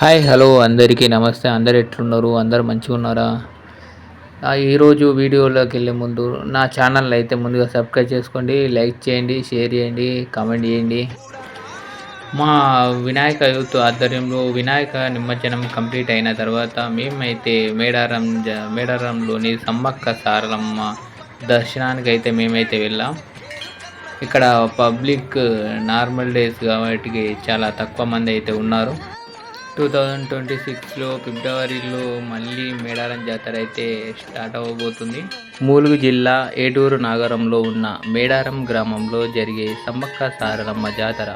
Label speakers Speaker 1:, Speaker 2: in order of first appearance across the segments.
Speaker 1: Hi hello అందరికీ నమస్తే. అందరు ఎట్లున్నారు? అందరు మంచిగా ఉన్నారా? ఈరోజు వీడియోలోకి వెళ్ళే ముందు నా ఛానల్ అయితే ముందుగా సబ్స్క్రైబ్ చేసుకోండి, లైక్ చేయండి, షేర్ చేయండి, కామెంట్ చేయండి. మా వినాయక యూత్ ఆధ్వర్యంలో వినాయక నిమజ్జనం కంప్లీట్ అయిన తర్వాత మేమైతే మేడారంలోని సమ్మక్క సారలమ్మ దర్శనానికి అయితే మేమైతే వెళ్ళాం. ఇక్కడ పబ్లిక్ నార్మల్ డేస్ కాబట్టి చాలా తక్కువ మంది అయితే ఉన్నారు. 2026లో ఫిబ్రవరిలో మళ్ళీ మేడారం జాతర అయితే స్టార్ట్ అవ్వబోతుంది. ములుగు జిల్లా ఏటూరు నగరంలో ఉన్న మేడారం గ్రామంలో జరిగే సమ్మక్క సారలమ్మ జాతర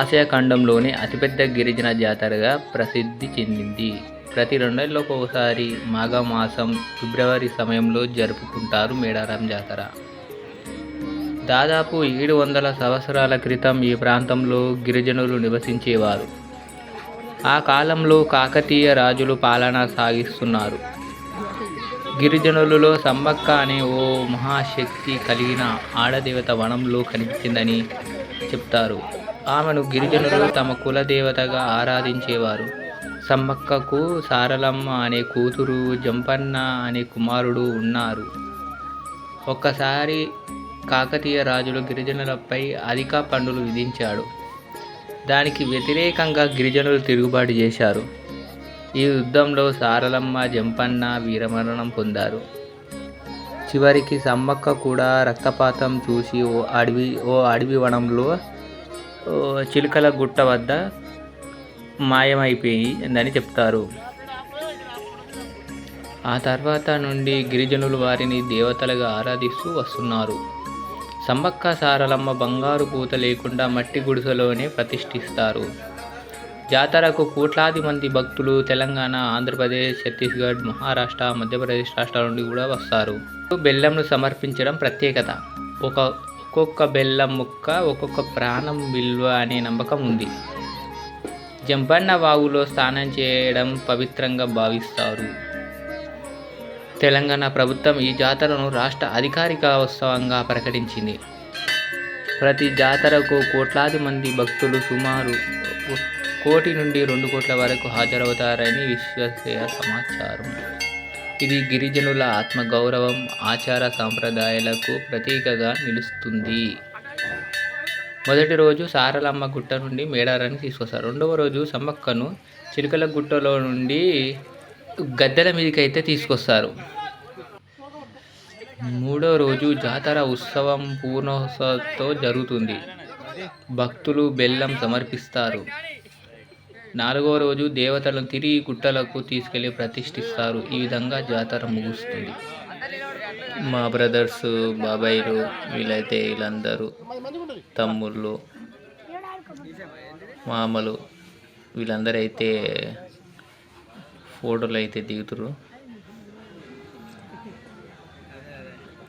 Speaker 1: ఆసియా ఖండంలోని అతిపెద్ద గిరిజన జాతరగా ప్రసిద్ధి చెందింది. ప్రతి 2 నెలలకు ఒకసారి మాఘమాసం ఫిబ్రవరి సమయంలో జరుపుకుంటారు మేడారం జాతర. దాదాపు 700 సంవత్సరాల క్రితం ఈ ప్రాంతంలో గిరిజనులు నివసించేవారు. ఆ కాలంలో కాకతీయ రాజులు పాలన సాగిస్తున్నారు. గిరిజనులలో సమ్మక్క అనే ఓ మహాశక్తి కలిగిన ఆడదేవత వనంలో కనిపించిందని చెప్తారు. ఆమెను గిరిజనులు తమ కులదేవతగా ఆరాధించేవారు. సమ్మక్కకు సారలమ్మ అనే కూతురు, జంపన్న అనే కుమారుడు ఉన్నారు. ఒక్కసారి కాకతీయ రాజులు గిరిజనులపై అధిక పన్నులు విధించాడు. దానికి వ్యతిరేకంగా గిరిజనులు తిరుగుబాటు చేశారు. ఈ యుద్ధంలో సారలమ్మ, జంపన్న వీరమరణం పొందారు. చివరికి సమ్మక్క కూడా రక్తపాతం చూసి ఓ అడవి వనంలో చిలుకల గుట్ట వద్ద మాయమైపోయిందని చెప్తారు. ఆ తర్వాత నుండి గిరిజనులు వారిని దేవతలుగా ఆరాధిస్తూ వస్తున్నారు. సమ్మక్క సారలమ్మ బంగారు పూత లేకుండా మట్టి గుడిసెలోనే ప్రతిష్ఠిస్తారు. జాతరకు కోట్లాది మంది భక్తులు తెలంగాణ, ఆంధ్రప్రదేశ్, ఛత్తీస్గఢ్, మహారాష్ట్ర, మధ్యప్రదేశ్ రాష్ట్రాల నుండి కూడా వస్తారు. బెల్లంను సమర్పించడం ప్రత్యేకత. ఒక్కొక్క బెల్లం ముక్క ఒక్కొక్క ప్రాణం విలువ అనే నమ్మకం ఉంది. జంపన్న వాగులో స్నానం చేయడం పవిత్రంగా భావిస్తారు. తెలంగాణ ప్రభుత్వం ఈ జాతరను రాష్ట్ర అధికారిక ఉత్సవంగా ప్రకటించింది. ప్రతి జాతరకు కోట్లాది మంది భక్తులు సుమారు 1 కోటి నుండి 2 కోట్ల వరకు హాజరవుతారని విశ్వసనీయ సమాచారం. ఇది గిరిజనుల ఆత్మగౌరవం, ఆచార సాంప్రదాయాలకు ప్రతీకగా నిలుస్తుంది. మొదటి రోజు సారలమ్మ గుట్ట నుండి మేడారాన్ని తీసుకొస్తారు. రెండవ రోజు సమ్మక్కను చిలుకల గుట్టలో నుండి గద్దెల మీదకి అయితే తీసుకొస్తారు. మూడో రోజు జాతర ఉత్సవం పూర్ణోత్సవంతో జరుగుతుంది. భక్తులు బెల్లం సమర్పిస్తారు. 4వ రోజు దేవతలను తిరిగి గుట్టలకు తీసుకెళ్లి ప్రతిష్ఠిస్తారు. ఈ విధంగా జాతర ముగుస్తుంది. మా బ్రదర్స్, బాబాయిలు వీళ్ళందరూ తమ్ముళ్ళు, మామలు వీళ్ళందరూ అయితే ఫోటోలు అయితే దిగుతురు.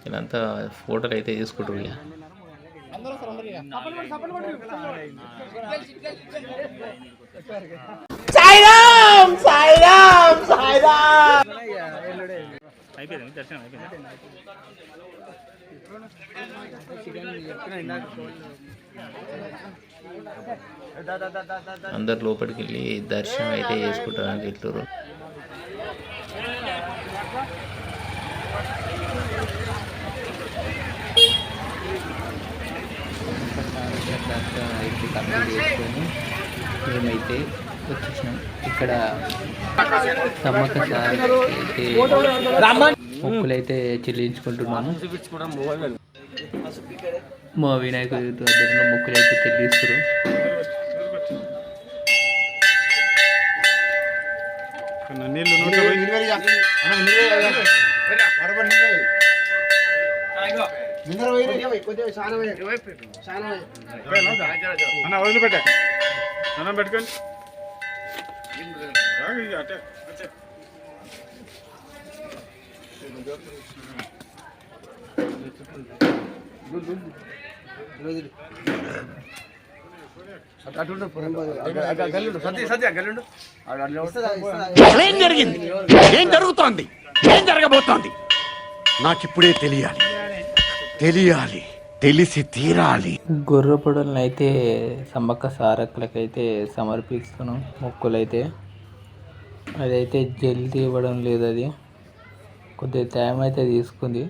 Speaker 1: వీళ్ళంతా ఫోటోలు అయితే తీసుకుంటారు. ఇక అందరు లోపలికి వెళ్ళి దర్శనం అయితే చేసుకుంటారని చెప్తారు. అయితే కంప్లీట్ చేసుకొని మేమైతే వచ్చేసినాం. ఇక్కడ సమ్మక్క సార్ అయితే మొక్కులైతే చెల్లించుకుంటున్నాము. మా వినాయకుడి దగ్గర మొక్కులైతే చెల్లిస్తారు.
Speaker 2: వదిలిపెట్టా అన్నం పెట్టుకోండి.
Speaker 3: ఏం జరిగింది, ఏం జరుగుతోంది, ఏం జరగబోతోంది నాకిప్పుడే తెలియాలి, తెలిసి తీరాలి.
Speaker 1: గొర్రె పొడలను అయితే సమ్మక్క సారక్కలకైతే సమర్పిస్తున్నాం మొక్కులైతే. అదైతే జల్దీ ఇవ్వడం లేదు, అది కొద్దిగా టైం అయితే తీసుకుంది.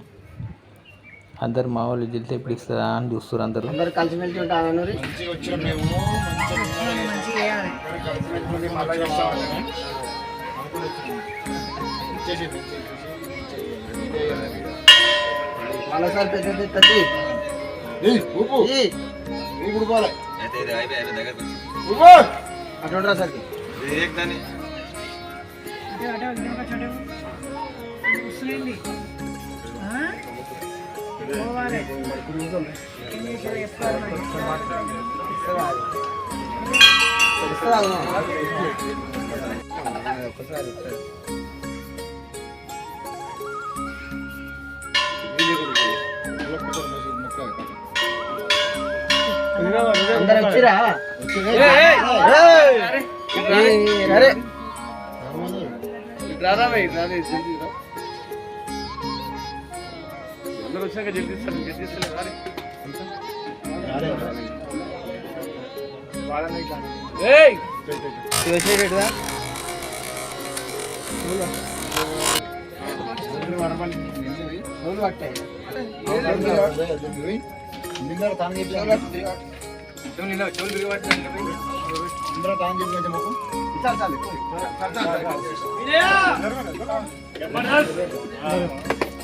Speaker 1: అందరు మా వాళ్ళు జల్దీ ఎప్పుడు ఇస్తుందా అని చూస్తారు అందరూ.
Speaker 4: అందరు కలిసిమెలిసి ఉంటాను. మరోసారి పెద్ద తగ్గి అటు సార్ అందరు వచ్చిరా?
Speaker 2: అందరూ వచ్చాక జల్దిస్తాను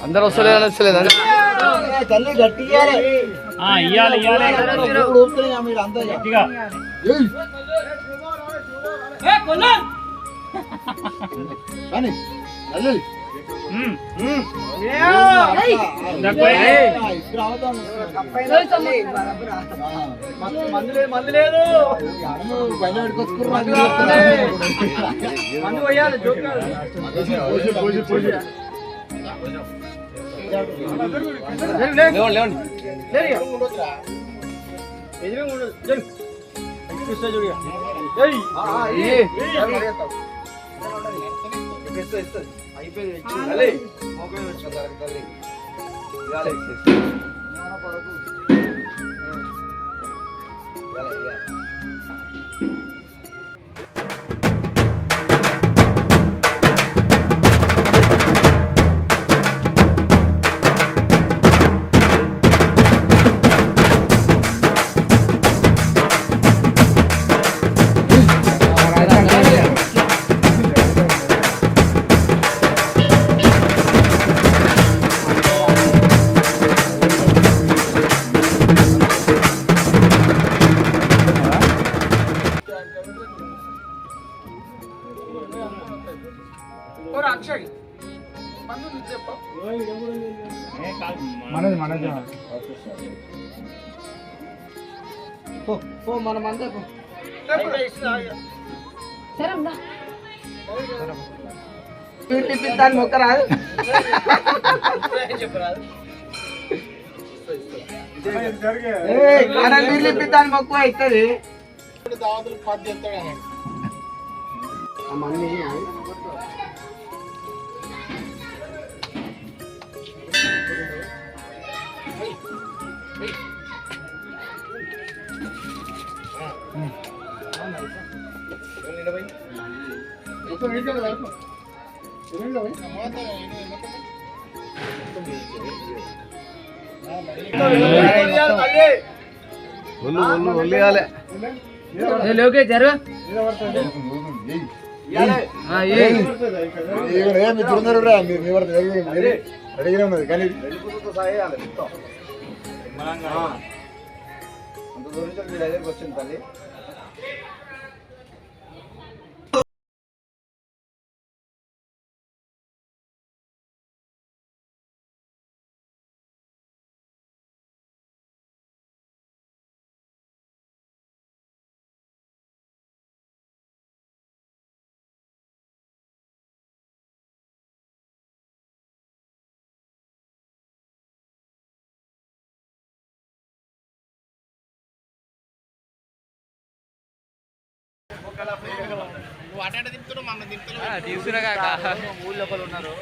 Speaker 4: అందరు వస్తలేదు తల్లి గట్టిగా మందు లేదు మందు పోయాలి మనమంతా దాన్ని మొక్క రాదు దాని మొక్క అవుతుంది లోకే జరు అడిగిన ఉన్నది కానీ అంత దూరం మీ దగ్గరికి వచ్చింది తల్లి.
Speaker 1: తీసుకురా
Speaker 4: ఊళ్ళో ఉన్నారు.